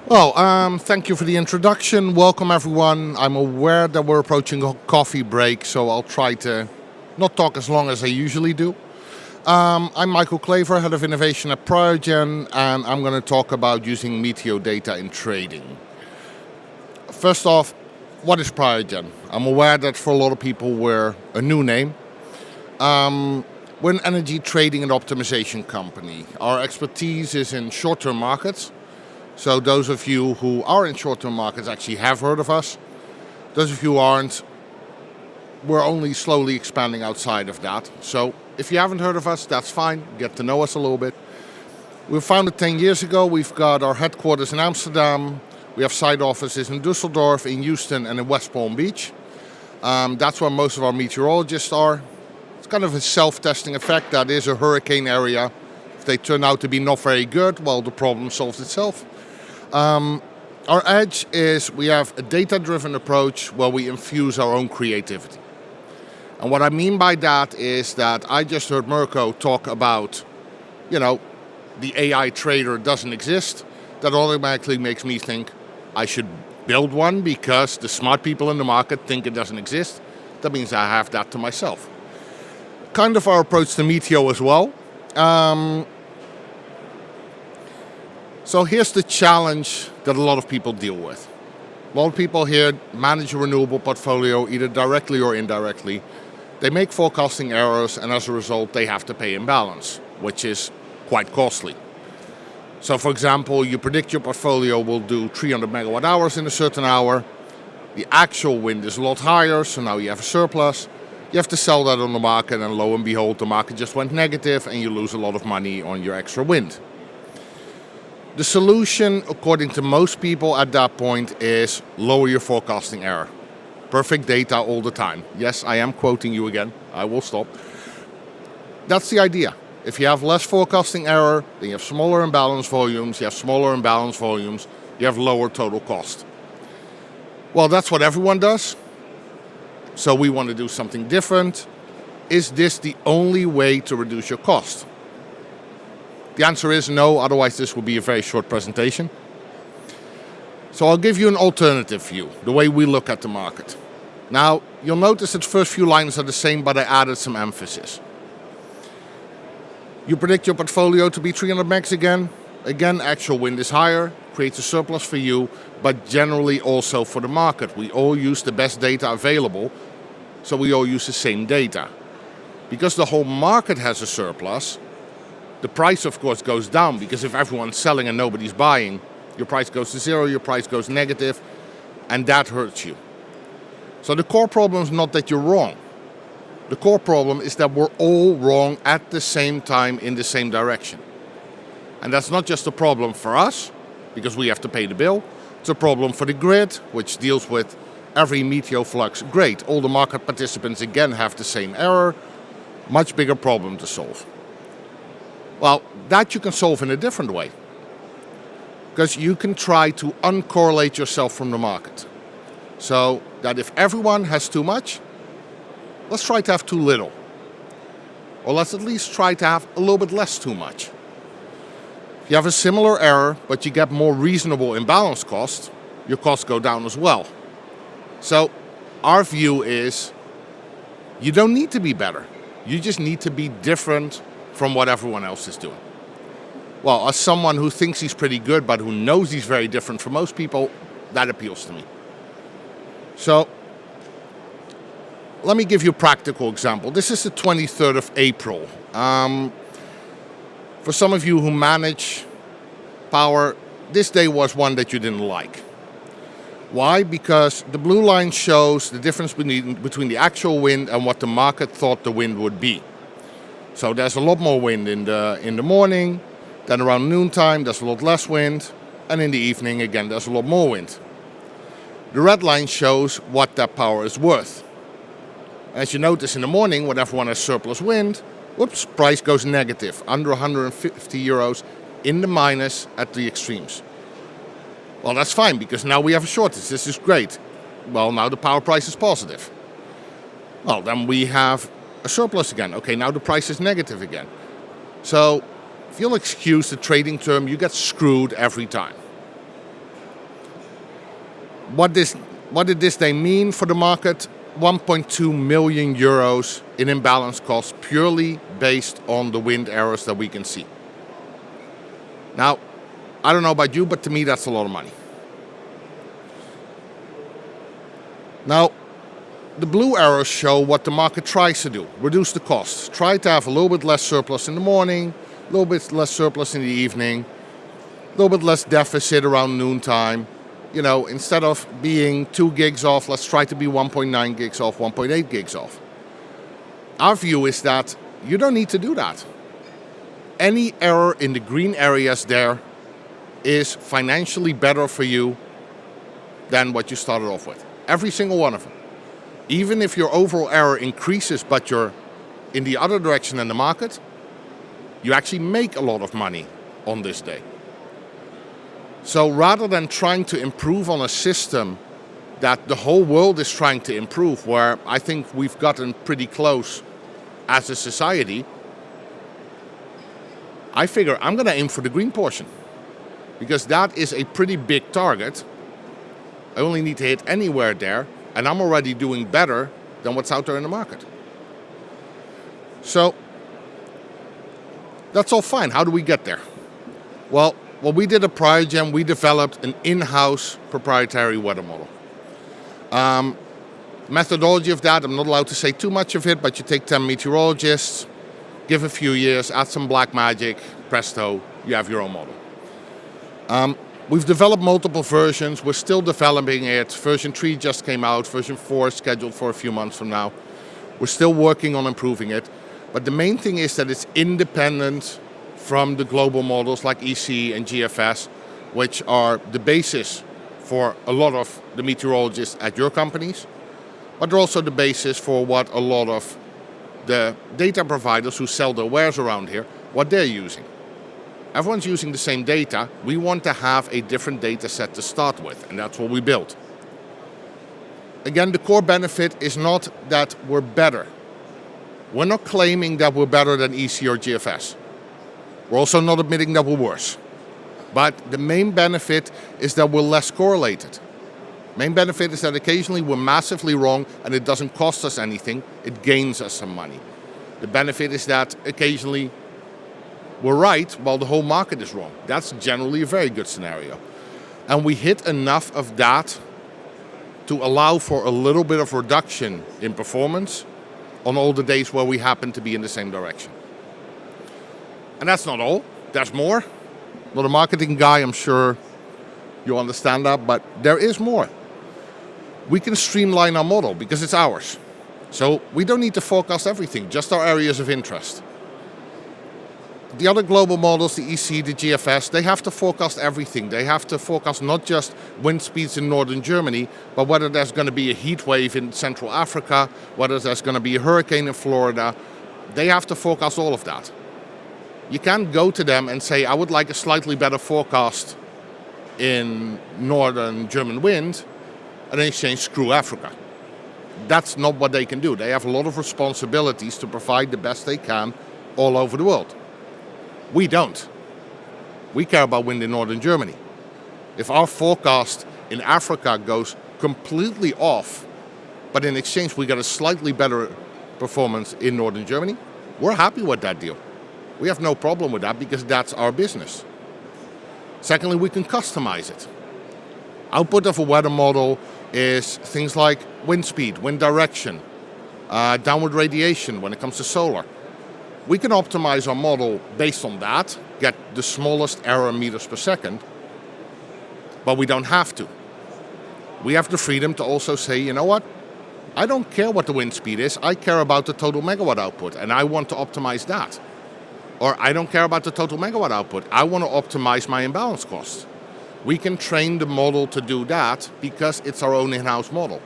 Thank you for the introduction. Welcome, everyone. I'm aware that we're approaching a coffee break, so I'll try to not talk as long as I usually do. I'm Michael Klever, Head of Innovation at Priogen, and I'm going to talk about using meteo data in trading. First off, what is Priogen? I'm aware that for a lot of people we're a new name. We're an energy trading and optimization company. Our expertise is in short-term markets. So those of you who are in short-term markets actually have heard of us. Those of you who aren't, we're only slowly expanding outside of that. So if you haven't heard of us, that's fine. Get to know us a little bit. We were founded 10 years ago. We've got our headquarters in Amsterdam. We have side offices in Düsseldorf, in Houston, and in West Palm Beach. That's where most of our meteorologists are. It's kind of a self-testing effect. That is a hurricane area. If they turn out to be not very good, well, the problem solves itself. Our edge is we have a data-driven approach where we infuse our own creativity. And what I mean by that is that I just heard Mirko talk about, the AI trader doesn't exist. That automatically makes me think I should build one because the smart people in the market think it doesn't exist. That means I have that to myself. Kind of our approach to meteo as well. So here's the challenge that a lot of people deal with. A lot of people here manage a renewable portfolio either directly or indirectly. They make forecasting errors, and as a result, they have to pay imbalance, which is quite costly. So for example, you predict your portfolio will do 300 megawatt hours in a certain hour. The actual wind is a lot higher, so now you have a surplus. You have to sell that on the market, and lo and behold, the market just went negative, and you lose a lot of money on your extra wind. The solution, according to most people at that point, is lower your forecasting error. Perfect data all the time. Yes, I am quoting you again. I will stop. That's the idea. If you have less forecasting error, then you have smaller imbalance volumes. You have smaller imbalance volumes. You have lower total cost. Well, that's what everyone does. So we want to do something different. Is this the only way to reduce your cost? The answer is no, otherwise this would be a very short presentation. So I'll give you an alternative view, the way we look at the market. Now, you'll notice that the first few lines are the same, but I added some emphasis. You predict your portfolio to be 300 megs again. Again, actual wind is higher, creates a surplus for you, but generally also for the market. We all use the best data available, so we all use the same data. Because the whole market has a surplus, the price, of course, goes down, because if everyone's selling and nobody's buying, your price goes to zero, your price goes negative, and that hurts you. So the core problem is not that you're wrong. The core problem is that we're all wrong at the same time in the same direction. And that's not just a problem for us, because we have to pay the bill. It's a problem for the grid, which deals with every meteo flux. Great, all the market participants again have the same error. Much bigger problem to solve. Well, that you can solve in a different way. Because you can try to uncorrelate yourself from the market. So that if everyone has too much, let's try to have too little. Or let's at least try to have a little bit less too much. If you have a similar error, but you get more reasonable imbalance costs, your costs go down as well. So our view is you don't need to be better. You just need to be different from what everyone else is doing. Well, as someone who thinks he's pretty good, but who knows he's very different from most people, that appeals to me. So let me give you a practical example. This is the 23rd of April. For some of you who manage power, this day was one that you didn't like. Why? Because the blue line shows the difference between the actual wind and what the market thought the wind would be. So there's a lot more wind in the morning, then around noontime there's a lot less wind, and in the evening again there's a lot more wind. The red line shows what that power is worth. As you notice in the morning, when everyone has surplus wind, whoops, price goes negative, under 150 euros in the minus at the extremes. Well, that's fine, because now we have a shortage. This is great. Well, now the power price is positive. Well, then we have a surplus again. Okay, now the price is negative again. So if you'll excuse the trading term, you get screwed every time. What did this day mean for the market? 1.2 million euros in imbalance costs purely based on the wind errors that we can see. Now, I don't know about you, but to me that's a lot of money. Now, the blue arrows show what the market tries to do. Reduce the costs. Try to have a little bit less surplus in the morning, a little bit less surplus in the evening, a little bit less deficit around noontime. You know, instead of being 2 gigs off, let's try to be 1.9 gigs off, 1.8 gigs off. Our view is that you don't need to do that. Any error in the green areas there is financially better for you than what you started off with. Every single one of them. Even if your overall error increases, but you're in the other direction than the market, you actually make a lot of money on this day. So rather than trying to improve on a system that the whole world is trying to improve, where I think we've gotten pretty close as a society, I figure I'm going to aim for the green portion, because that is a pretty big target. I only need to hit anywhere there, and I'm already doing better than what's out there in the market. So that's all fine. How do we get there? Well, what we did at Priogen, we developed an in-house proprietary weather model. Methodology of that, I'm not allowed to say too much of it, but you take 10 meteorologists, give a few years, add some black magic, presto, you have your own model. We've developed multiple versions. We're still developing it. Version 3 just came out. Version 4 is scheduled for a few months from now. We're still working on improving it. But the main thing is that it's independent from the global models like EC and GFS, which are the basis for a lot of the meteorologists at your companies, but they're also the basis for what a lot of the data providers who sell their wares around here, what they're using. Everyone's using the same data. We want to have a different data set to start with, and that's what we built. Again, the core benefit is not that we're better. We're not claiming that we're better than EC or GFS. We're also not admitting that we're worse. But the main benefit is that we're less correlated. Main benefit is that occasionally we're massively wrong and it doesn't cost us anything, it gains us some money. The benefit is that occasionally we're right while the whole market is wrong. That's generally a very good scenario. And we hit enough of that to allow for a little bit of reduction in performance on all the days where we happen to be in the same direction. And that's not all, there's more. Not a marketing guy, I'm sure you understand that, but there is more. We can streamline our model because it's ours. So we don't need to forecast everything, just our areas of interest. The other global models, the EC, the GFS, they have to forecast everything. They have to forecast not just wind speeds in northern Germany, but whether there's going to be a heat wave in Central Africa, whether there's going to be a hurricane in Florida. They have to forecast all of that. You can't go to them and say, I would like a slightly better forecast in northern German wind, and in exchange screw Africa. That's not what they can do. They have a lot of responsibilities to provide the best they can all over the world. We don't. We care about wind in northern Germany. If our forecast in Africa goes completely off, but in exchange we get a slightly better performance in northern Germany, we're happy with that deal. We have no problem with that because that's our business. Secondly, we can customize it. Output of a weather model is things like wind speed, wind direction, downward radiation when it comes to solar. We can optimize our model based on that, get the smallest error meters per second, but we don't have to. We have the freedom to also say, you know what? I don't care what the wind speed is, I care about the total megawatt output, and I want to optimize that. Or I don't care about the total megawatt output, I want to optimize my imbalance costs. We can train the model to do that because it's our own in-house model.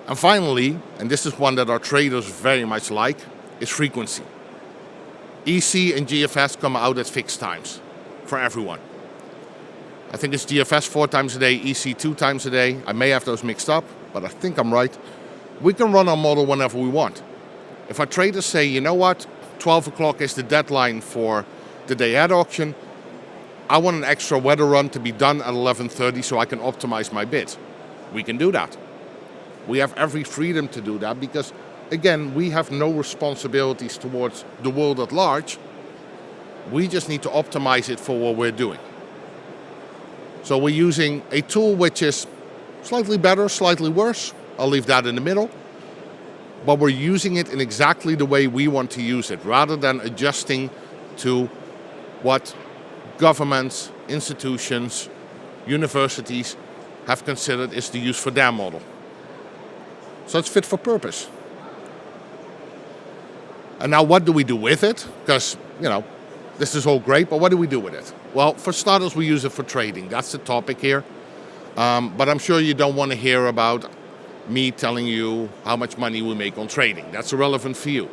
And finally, and this is one that our traders very much like, is frequency. EC and GFS come out at fixed times for everyone. I think it's GFS 4 times a day, EC 2 times a day. I may have those mixed up, but I think I'm right. We can run our model whenever we want. If our traders say, you know what, 12 o'clock is the deadline for the day ahead auction, I want an extra weather run to be done at 11:30 so I can optimize my bid. We can do that. We have every freedom to do that because, again, we have no responsibilities towards the world at large. We just need to optimize it for what we're doing. So we're using a tool which is slightly better, slightly worse. I'll leave that in the middle. But we're using it in exactly the way we want to use it, rather than adjusting to what governments, institutions, universities have considered is the use for their model. So it's fit for purpose. And now what do we do with it? Because, this is all great, but what do we do with it? Well, for starters, we use it for trading. That's the topic here. But I'm sure you don't want to hear about me telling you how much money we make on trading. That's irrelevant for you.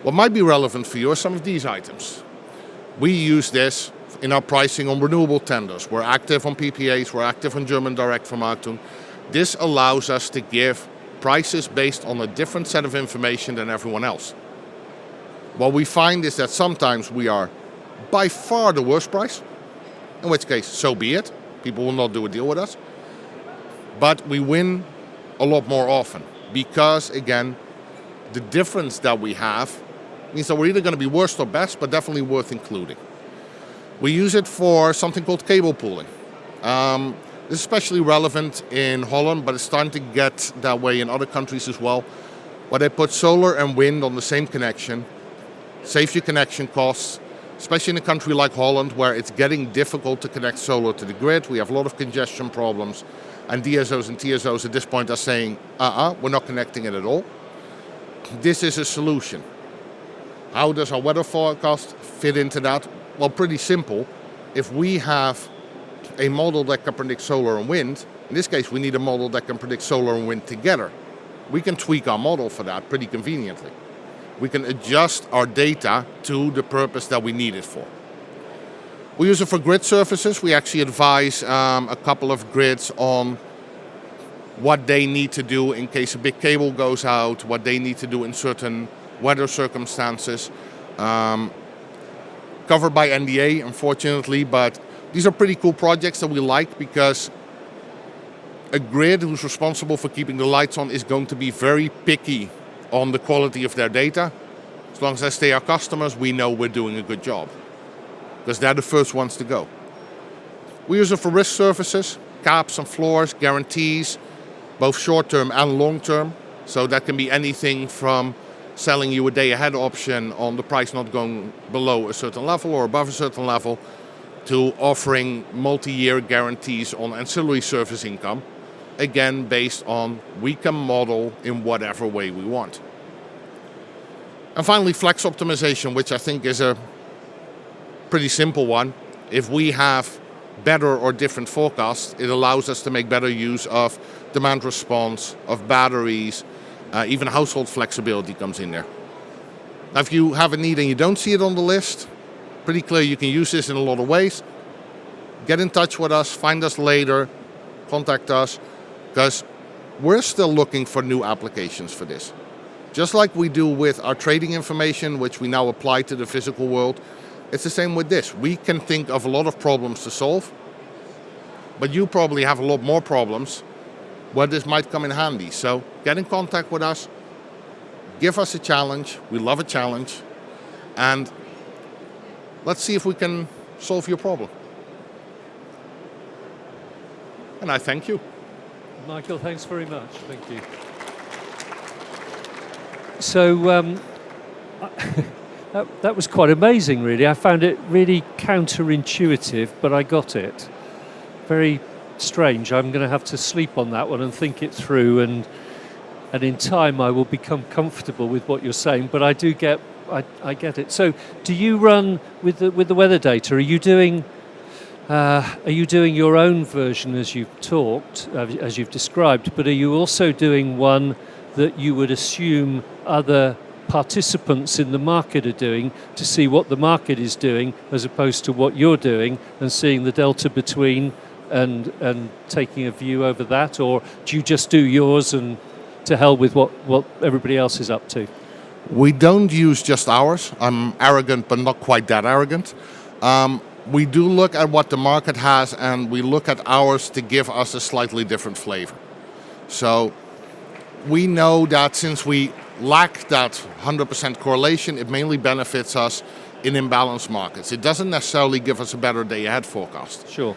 What might be relevant for you are some of these items. We use this in our pricing on renewable tenders. We're active on PPAs, we're active on German direct vermarktung. This allows us to give prices based on a different set of information than everyone else. What we find is that sometimes we are by far the worst price, in which case, so be it. People will not do a deal with us. But we win a lot more often because, again, the difference that we have means that we're either going to be worst or best, but definitely worth including. We use it for something called cable pooling. This is especially relevant in Holland, but it's starting to get that way in other countries as well, where they put solar and wind on the same connection, saves you connection costs, especially in a country like Holland, where it's getting difficult to connect solar to the grid. We have a lot of congestion problems, and DSOs and TSOs at this point are saying, we're not connecting it at all. This is a solution. How does our weather forecast fit into that? Well, pretty simple. If we have a model that can predict solar and wind, in this case we need a model that can predict solar and wind together. We can tweak our model for that pretty conveniently. We can adjust our data to the purpose that we need it for. We use it for grid services. We actually advise a couple of grids on what they need to do in case a big cable goes out, what they need to do in certain weather circumstances. Covered by NDA, unfortunately, but these are pretty cool projects that we like because a grid who's responsible for keeping the lights on is going to be very picky on the quality of their data. As long as they stay our customers, we know we're doing a good job because they're the first ones to go. We use it for risk services, caps and floors, guarantees, both short-term and long-term. So that can be anything from selling you a day-ahead option on the price not going below a certain level or above a certain level to offering multi-year guarantees on ancillary service income, again, based on we can model in whatever way we want. And finally, flex optimization, which I think is a pretty simple one. If we have better or different forecasts, it allows us to make better use of demand response, of batteries, even household flexibility comes in there. Now, if you have a need and you don't see it on the list, pretty clear you can use this in a lot of ways. Get in touch with us, find us later, contact us, because we're still looking for new applications for this. Just like we do with our trading information, which we now apply to the physical world, it's the same with this. We can think of a lot of problems to solve, but you probably have a lot more problems where this might come in handy. So get in contact with us, give us a challenge. We love a challenge. And let's see if we can solve your problem. And I thank you. Michael, thanks very much. Thank you. So that was quite amazing, really. I found it really counterintuitive, but I got it. Very strange. I'm going to have to sleep on that one and think it through, and in time I will become comfortable with what you're saying. But I do get, I get it. So, do you run with the weather data? Are you doing your own version as you've talked, as you've described? But are you also doing one that you would assume other participants in the market are doing to see what the market is doing, as opposed to what you're doing, and seeing the delta between? And taking a view over that, or do you just do yours and to hell with what everybody else is up to? We don't use just ours. I'm arrogant, but not quite that arrogant. we do look at what the market has, and we look at ours to give us a slightly different flavor. So we know that since we lack that 100% correlation, it mainly benefits us in imbalanced markets. It doesn't necessarily give us a better day ahead forecast. Sure.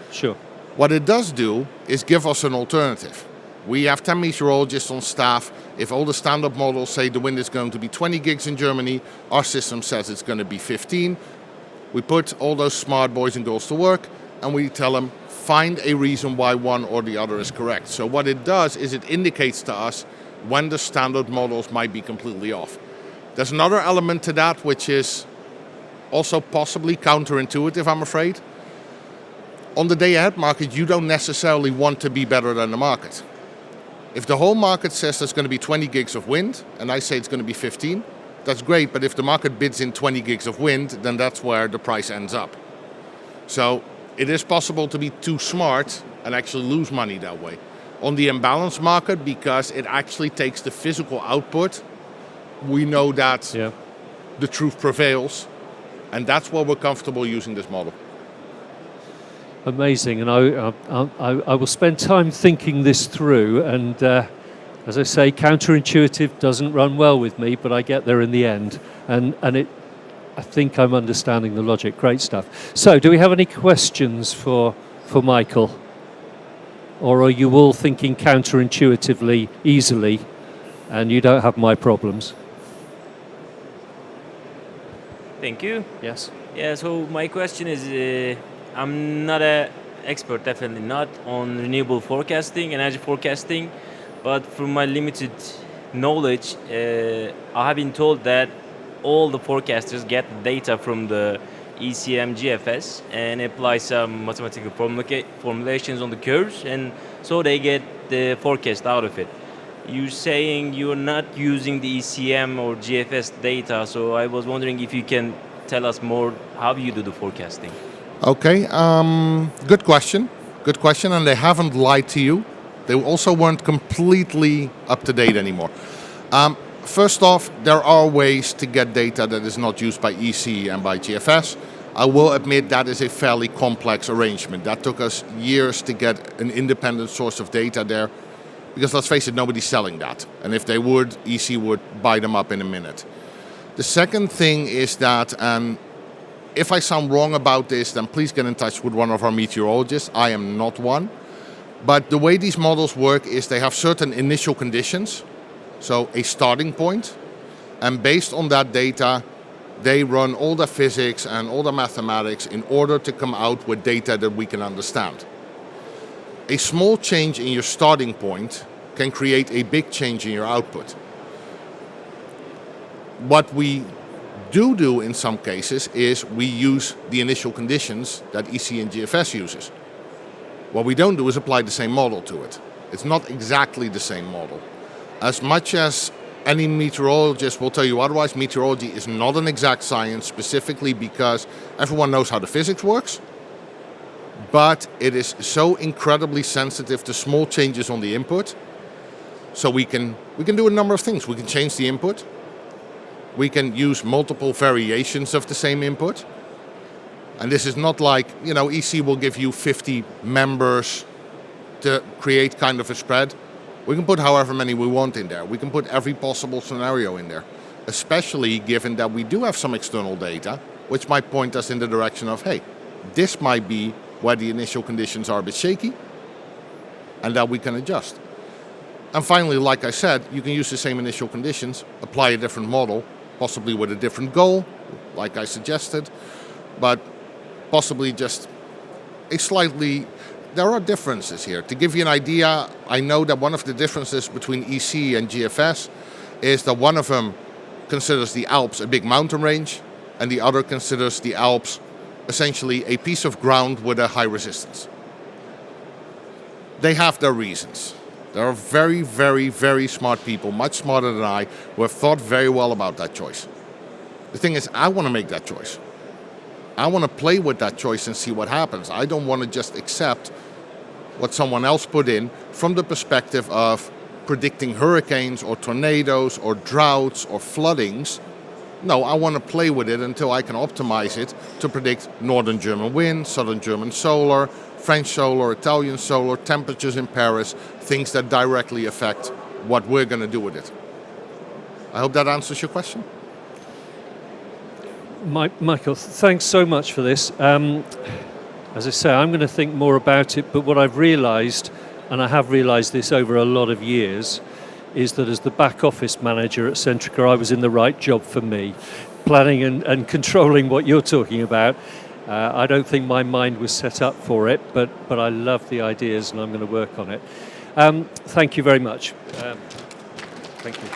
What it does do is give us an alternative. We have 10 meteorologists on staff. If all the standard models say the wind is going to be 20 gigs in Germany, our system says it's going to be 15. We put all those smart boys and girls to work, and we tell them, find a reason why one or the other is correct. So what it does is it indicates to us when the standard models might be completely off. There's another element to that which is also possibly counterintuitive, I'm afraid. On the day-ahead market, you don't necessarily want to be better than the market. If the whole market says there's going to be 20 gigs of wind, and I say it's going to be 15, that's great, but if the market bids in 20 gigs of wind, then that's where the price ends up. So it is possible to be too smart and actually lose money that way. On the imbalanced market, because it actually takes the physical output, we know that the truth prevails, and that's why we're comfortable using this model. Amazing, and I will spend time thinking this through, and as I say, counterintuitive doesn't run well with me, but I get there in the end, and I think I'm understanding the logic. Great stuff. So, do we have any questions for Michael? Or are you all thinking counterintuitively, easily, and you don't have my problems? Thank you. Yes. Yeah, so my question is, I'm not an expert, definitely not, on renewable forecasting, energy forecasting, but from my limited knowledge, I have been told that all the forecasters get data from the ECM GFS and apply some mathematical formulations on the curves, and so they get the forecast out of it. You're saying you're not using the ECM or GFS data, so I was wondering if you can tell us more how you do the forecasting. Okay, good question, and they haven't lied to you. They also weren't completely up to date anymore. First off, there are ways to get data that is not used by EC and by GFS. I will admit that is a fairly complex arrangement. That took us years to get an independent source of data there, because let's face it, nobody's selling that. And if they would, EC would buy them up in a minute. The second thing is that, and if I sound wrong about this, then please get in touch with one of our meteorologists. I am not one. But the way these models work is they have certain initial conditions, so a starting point, and based on that data, they run all the physics and all the mathematics in order to come out with data that we can understand. A small change in your starting point can create a big change in your output. What we do in some cases is we use the initial conditions that EC and GFS uses. What we don't do is apply the same model to it. It's not exactly the same model. As much as any meteorologist will tell you otherwise, meteorology is not an exact science, specifically because everyone knows how the physics works, but it is so incredibly sensitive to small changes on the input. So we can do a number of things. We can change the input. We can use multiple variations of the same input. And this is not like, EC will give you 50 members to create kind of a spread. We can put however many we want in there. We can put every possible scenario in there, especially given that we do have some external data, which might point us in the direction of, hey, this might be where the initial conditions are a bit shaky, and that we can adjust. And finally, like I said, you can use the same initial conditions, apply a different model, possibly with a different goal, like I suggested, but possibly just a slightly... There are differences here. To give you an idea, I know that one of the differences between EC and GFS is that one of them considers the Alps a big mountain range, and the other considers the Alps essentially a piece of ground with a high resistance. They have their reasons. There are very, very, very smart people, much smarter than I, who have thought very well about that choice. The thing is, I want to make that choice. I want to play with that choice and see what happens. I don't want to just accept what someone else put in from the perspective of predicting hurricanes or tornadoes or droughts or floodings No, I want to play with it until I can optimize it to predict northern German wind, southern German solar, French solar, Italian solar, temperatures in Paris, things that directly affect what we're going to do with it. I hope that answers your question. Michael, thanks so much for this. As I say, I'm going to think more about it, but what I've realised, and I have realised this over a lot of years, is that as the back office manager at Centrica, I was in the right job for me. Planning and controlling what you're talking about. I don't think my mind was set up for it, but I love the ideas and I'm going to work on it. Thank you very much. Thank you.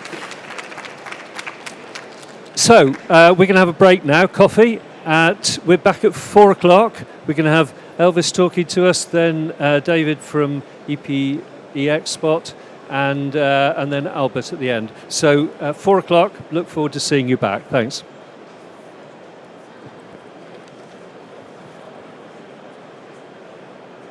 So, we're going to have a break now, coffee. We're back at 4 o'clock. We're going to have Elvis talking to us, then David from EPEX Spot, and then Albert at the end. So 4 o'clock, look forward to seeing you back. Thanks.